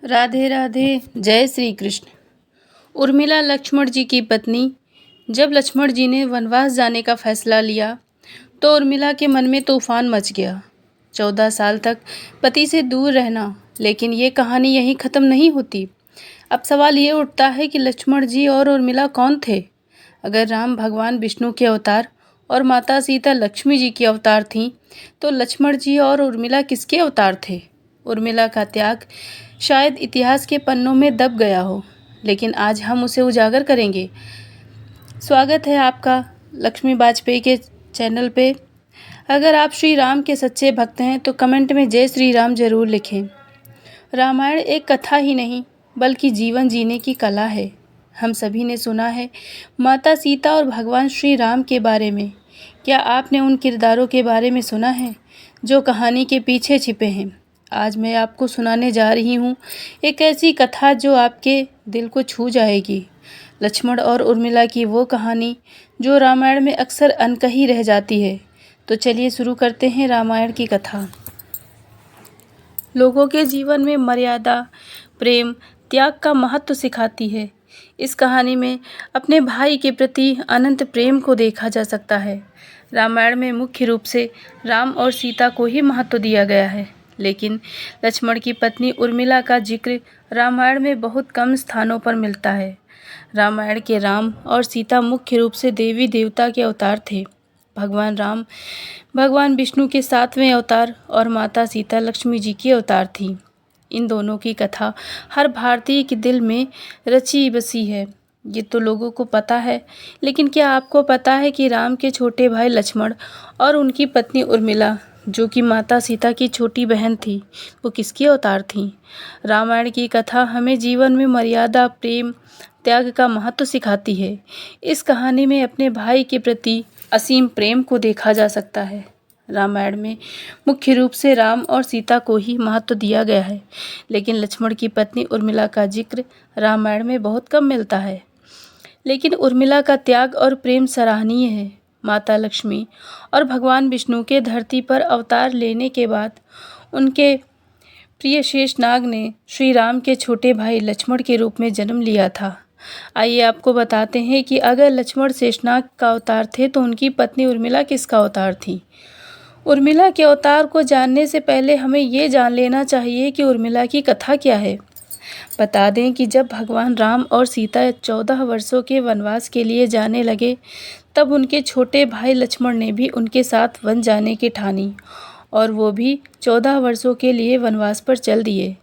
राधे राधे। जय श्री कृष्ण। उर्मिला लक्ष्मण जी की पत्नी। जब लक्ष्मण जी ने वनवास जाने का फैसला लिया तो उर्मिला के मन में तूफान मच गया। 14 साल तक पति से दूर रहना, लेकिन ये कहानी यहीं ख़त्म नहीं होती। अब सवाल ये उठता है कि लक्ष्मण जी और उर्मिला कौन थे? अगर राम भगवान विष्णु के अवतार और माता सीता लक्ष्मी जी की अवतार थीं, तो लक्ष्मण जी और उर्मिला किसके अवतार थे? उर्मिला का त्याग शायद इतिहास के पन्नों में दब गया हो, लेकिन आज हम उसे उजागर करेंगे। स्वागत है आपका लक्ष्मी वाजपेयी के चैनल पे। अगर आप श्री राम के सच्चे भक्त हैं तो कमेंट में जय श्री राम ज़रूर लिखें। रामायण एक कथा ही नहीं, बल्कि जीवन जीने की कला है। हम सभी ने सुना है माता सीता और भगवान श्री राम के बारे में। क्या आपने उन किरदारों के बारे में सुना है जो कहानी के पीछे छिपे हैं? आज मैं आपको सुनाने जा रही हूँ एक ऐसी कथा जो आपके दिल को छू जाएगी। लक्ष्मण और उर्मिला की वो कहानी जो रामायण में अक्सर अनकही रह जाती है। तो चलिए शुरू करते हैं रामायण की कथा। लोगों के जीवन में मर्यादा, प्रेम, त्याग का महत्व सिखाती है। इस कहानी में अपने भाई के प्रति अनंत प्रेम को देखा जा सकता है। रामायण में मुख्य रूप से राम और सीता को ही महत्व दिया गया है, लेकिन लक्ष्मण की पत्नी उर्मिला का जिक्र रामायण में बहुत कम स्थानों पर मिलता है। रामायण के राम और सीता मुख्य रूप से देवी देवता के अवतार थे। भगवान राम भगवान विष्णु के 7वें अवतार और माता सीता लक्ष्मी जी की अवतार थी। इन दोनों की कथा हर भारतीय के दिल में रची बसी है। ये तो लोगों को पता है, लेकिन क्या आपको पता है कि राम के छोटे भाई लक्ष्मण और उनकी पत्नी उर्मिला, जो कि माता सीता की छोटी बहन थी, वो किसकी अवतार थीं? रामायण की कथा हमें जीवन में मर्यादा, प्रेम, त्याग का महत्व सिखाती है। इस कहानी में अपने भाई के प्रति असीम प्रेम को देखा जा सकता है। रामायण में मुख्य रूप से राम और सीता को ही महत्व दिया गया है, लेकिन लक्ष्मण की पत्नी उर्मिला का जिक्र रामायण में बहुत कम मिलता है। लेकिन उर्मिला का त्याग और प्रेम सराहनीय है। माता लक्ष्मी और भगवान विष्णु के धरती पर अवतार लेने के बाद उनके प्रिय शेषनाग ने श्री राम के छोटे भाई लक्ष्मण के रूप में जन्म लिया था। आइए आपको बताते हैं कि अगर लक्ष्मण शेषनाग का अवतार थे तो उनकी पत्नी उर्मिला किसका अवतार थी। उर्मिला के अवतार को जानने से पहले हमें ये जान लेना चाहिए कि उर्मिला की कथा क्या है। बता दें कि जब भगवान राम और सीता 14 वर्षों के वनवास के लिए जाने लगे, तब उनके छोटे भाई लक्ष्मण ने भी उनके साथ वन जाने की ठानी और वो भी 14 वर्षों के लिए वनवास पर चल दिए।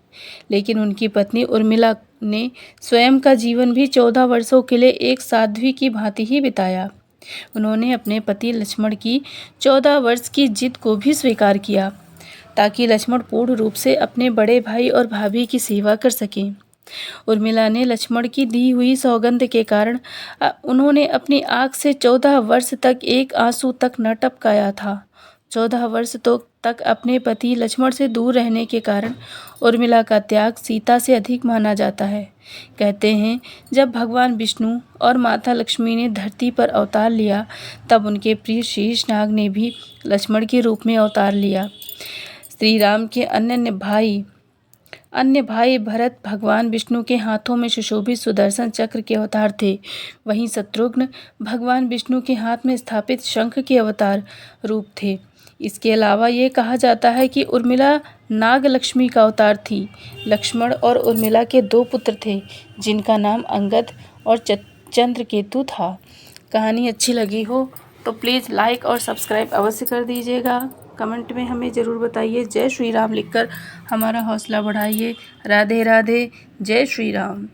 लेकिन उनकी पत्नी उर्मिला ने स्वयं का जीवन भी 14 वर्षों के लिए एक साध्वी की भांति ही बिताया। उन्होंने अपने पति लक्ष्मण की 14 वर्ष की जिद को भी स्वीकार किया, ताकि लक्ष्मण पूर्ण रूप से अपने बड़े भाई और भाभी की सेवा कर सकें। उर्मिला ने लक्ष्मण की दी हुई सौगंध के कारण उन्होंने अपनी आँख से 14 वर्ष तक एक आंसू तक न टपकाया था। 14 वर्ष तक अपने पति लक्ष्मण से दूर रहने के कारण उर्मिला का त्याग सीता से अधिक माना जाता है। कहते हैं जब भगवान विष्णु और माता लक्ष्मी ने धरती पर अवतार लिया, तब उनके प्रिय शेषनाग ने भी लक्ष्मण के रूप में अवतार लिया। श्री राम के अन्य भाई भरत भगवान विष्णु के हाथों में सुशोभित सुदर्शन चक्र के अवतार थे। वहीं शत्रुघ्न भगवान विष्णु के हाथ में स्थापित शंख के अवतार रूप थे। इसके अलावा ये कहा जाता है कि उर्मिला नाग लक्ष्मी का अवतार थी। लक्ष्मण और उर्मिला के 2 पुत्र थे, जिनका नाम अंगद और चंद्रकेतु था। कहानी अच्छी लगी हो तो प्लीज़ लाइक और सब्सक्राइब अवश्य कर दीजिएगा। कमेंट में हमें ज़रूर बताइए जय श्री राम लिखकर हमारा हौसला बढ़ाइए। राधे राधे। जय श्री राम।